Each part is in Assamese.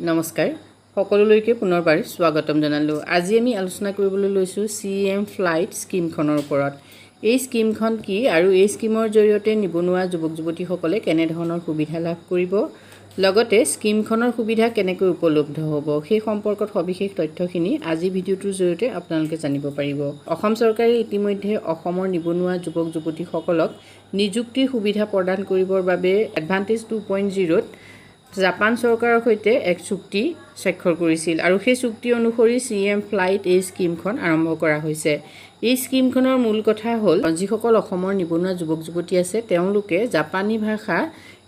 নমস্কাৰ সকলোলৈকে পুনৰবাৰ স্বাগতম জনালোঁ। আজি আমি আলোচনা কৰিবলৈ লৈছোঁ CM ফ্লাইট স্কিমখনৰ ওপৰত। এই স্কিমখন কি আৰু এই স্কিমৰ জৰিয়তে নিবনুৱা যুৱক যুৱতীসকলে কেনে ধৰণৰ সুবিধা লাভ কৰিব, লগতে স্কিমখনৰ সুবিধা কেনেকৈ উপলব্ধ হ'ব সেই সম্পৰ্কত সবিশেষ তথ্যখিনি আজি ভিডিঅ'টোৰ জৰিয়তে আপোনালোকে জানিব পাৰিব। অসম চৰকাৰে ইতিমধ্যে অসমৰ নিবনুৱা যুৱক যুৱতীসকলক নিযুক্তিৰ সুবিধা প্ৰদান কৰিবৰ বাবে এডভান্টেজ 2.0ত জাপান চৰকাৰৰ সৈতে এক চুক্তি স্বাক্ষৰ কৰিছিল আৰু সেই চুক্তি অনুসৰি CM ফ্লাইট এই স্কিমখন আৰম্ভ কৰা হৈছে। এই স্কিমখনৰ মূল কথা হ'ল যিসকল অসমৰ নিবনুৱা যুৱক যুৱতী আছে তেওঁলোকে জাপানী ভাষা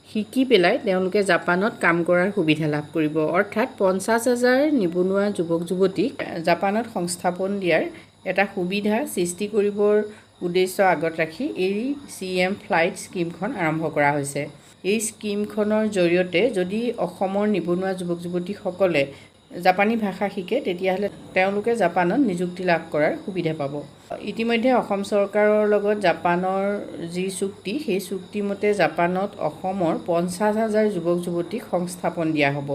শিকি পেলাই তেওঁলোকে জাপানত কাম কৰাৰ সুবিধা লাভ কৰিব। অৰ্থাৎ 50,000 নিবনুৱা যুৱক যুৱতীক জাপানত সংস্থাপন দিয়াৰ এটা সুবিধা সৃষ্টি কৰিবৰ উদ্দেশ্য আগত ৰাখি এই CM ফ্লাইট স্কিমখন আৰম্ভ কৰা হৈছে। এই স্কিমখনৰ জৰিয়তে যদি অসমৰ নিবনুৱা যুৱক যুৱতীসকলে জাপানী ভাষা শিকে তেতিয়াহ'লে তেওঁলোকে জাপানত নিযুক্তি লাভ কৰাৰ সুবিধা পাব। ইতিমধ্যে অসম চৰকাৰৰ লগত জাপানৰ যি চুক্তি সেই চুক্তিমতে জাপানত অসমৰ 50,000 যুৱক যুৱতীক সংস্থাপন দিয়া হ'ব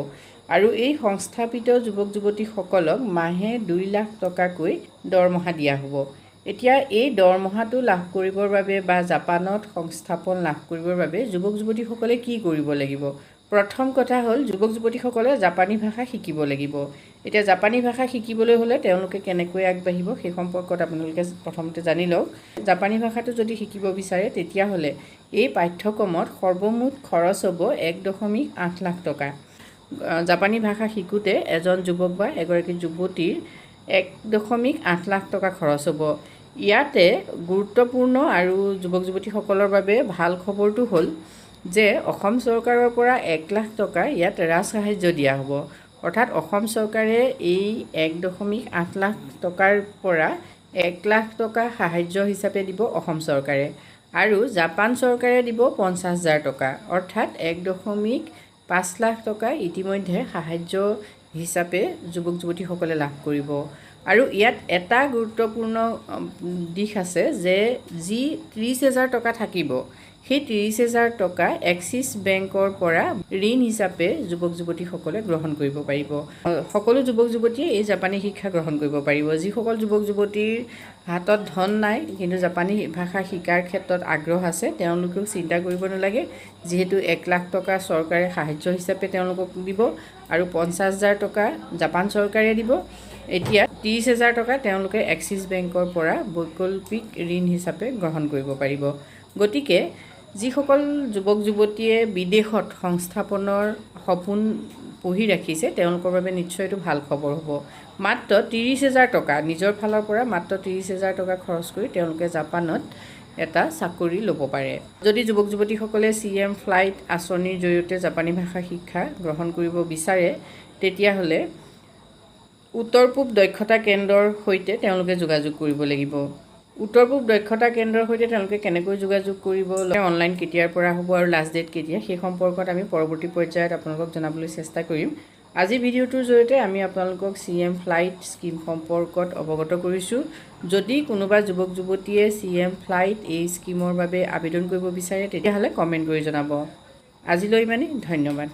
আৰু এই সংস্থাপিত যুৱক যুৱতীসকলক মাহে 2 লাখ টকাকৈ দৰমহা দিয়া হ'ব। এতিয়া এই দৰমহাটো লাভ কৰিবৰ বাবে বা জাপানত সংস্থাপন লাভ কৰিবৰ বাবে যুৱক যুৱতীসকলে কি কৰিব লাগিব? প্ৰথম কথা হ'ল যুৱক যুৱতীসকলে জাপানী ভাষা শিকিব লাগিব। এতিয়া জাপানী ভাষা শিকিবলৈ হ'লে তেওঁলোকে কেনেকৈ আগবাঢ়িব সেই সম্পৰ্কত আপোনালোকে প্ৰথমতে জানি লওক। জাপানী ভাষাটো যদি শিকিব বিচাৰে তেতিয়াহ'লে এই পাঠ্যক্ৰমত সৰ্বমুঠ খৰচ হ'ব 1.8 লাখ টকা। জাপানী ভাষা শিকোঁতে এজন যুৱক বা এগৰাকী যুৱতীৰ 1.8 লাখ টকা খৰচ হ'ব। ইয়াতে গুৰুত্বপূৰ্ণ আৰু যুৱক যুৱতীসকলৰ বাবে ভাল খবৰটো হ'ল যে অসম চৰকাৰৰ পৰা 1 লাখ টকা ইয়াত ৰাজ সাহায্য দিয়া হ'ব। অৰ্থাৎ অসম চৰকাৰে এই 1.8 লাখ টকাৰ পৰা 1 লাখ টকা সাহায্য হিচাপে দিব অসম চৰকাৰে আৰু জাপান চৰকাৰে দিব 50,000 টকা। অৰ্থাৎ 1.5 লাখ টকা ইতিমধ্যে সাহায্য হিচাপে যুৱক যুৱতীসকলে লাভ কৰিব। আৰু ইয়াত এটা গুৰুত্বপূৰ্ণ দিশ আছে যে যি 30,000 টকা থাকিব সেই 30,000 টকা এক্সিছ বেংকৰ পৰা ঋণ হিচাপে যুৱক যুৱতীসকলে গ্ৰহণ কৰিব পাৰিব। সকলো যুৱক যুৱতীয়ে এই জাপানী শিক্ষা গ্ৰহণ কৰিব পাৰিব। যিসকল যুৱক যুৱতীৰ হাতত ধন নাই কিন্তু জাপানী ভাষা শিকাৰ ক্ষেত্ৰত আগ্ৰহ আছে তেওঁলোকেও চিন্তা কৰিব নালাগে, যিহেতু 1 লাখ টকা চৰকাৰে সাহায্য হিচাপে তেওঁলোকক দিব আৰু 50,000 টকা জাপান চৰকাৰে দিব। এতিয়া 30,000 টকা তেওঁলোকে এক্সিছ বেংকৰ পৰা বৈকল্পিক ঋণ হিচাপে গ্ৰহণ কৰিব পাৰিব। গতিকে যিসকল যুৱক যুৱতীয়ে বিদেশত সংস্থাপনৰ সপোন পুহি ৰাখিছে তেওঁলোকৰ বাবে নিশ্চয় এইটো ভাল খবৰ হ'ব। মাত্ৰ 30,000 টকা নিজৰ ফালৰ পৰা মাত্ৰ 30,000 টকা খৰচ কৰি তেওঁলোকে জাপানত এটা চাকৰি ল'ব পাৰে। যদি যুৱক যুৱতীসকলে CM ফ্লাইট আঁচনিৰ জৰিয়তে জাপানী ভাষা শিক্ষা গ্ৰহণ কৰিব বিচাৰে তেতিয়াহ'লে উত্তৰ পূব দক্ষতা কেন্দ্ৰৰ সৈতে তেওঁলোকে যোগাযোগ কৰিব লাগিব। উত্তৰ পূব দক্ষতা কেন্দ্ৰৰ সৈতে তেওঁলোকে কেনেকৈ যোগাযোগ কৰিব, অনলাইন কেতিয়াৰ পৰা হ'ব আৰু লাষ্ট ডেট কেতিয়া সেই সম্পৰ্কত আমি পৰৱৰ্তী পৰ্যায়ত আপোনালোকক জনাবলৈ চেষ্টা কৰিম। আজি ভিডিঅ'টোৰ জৰিয়তে আমি আপোনালোকক CM ফ্লাইট স্কিম সম্পৰ্কত অৱগত কৰিছোঁ। যদি কোনোবা যুৱক যুৱতীয়ে CM ফ্লাইট এই স্কিমৰ বাবে আবেদন কৰিব বিচাৰে তেতিয়াহ'লে কমেণ্ট কৰি জনাব। আজিলৈ ইমানেই, ধন্যবাদ।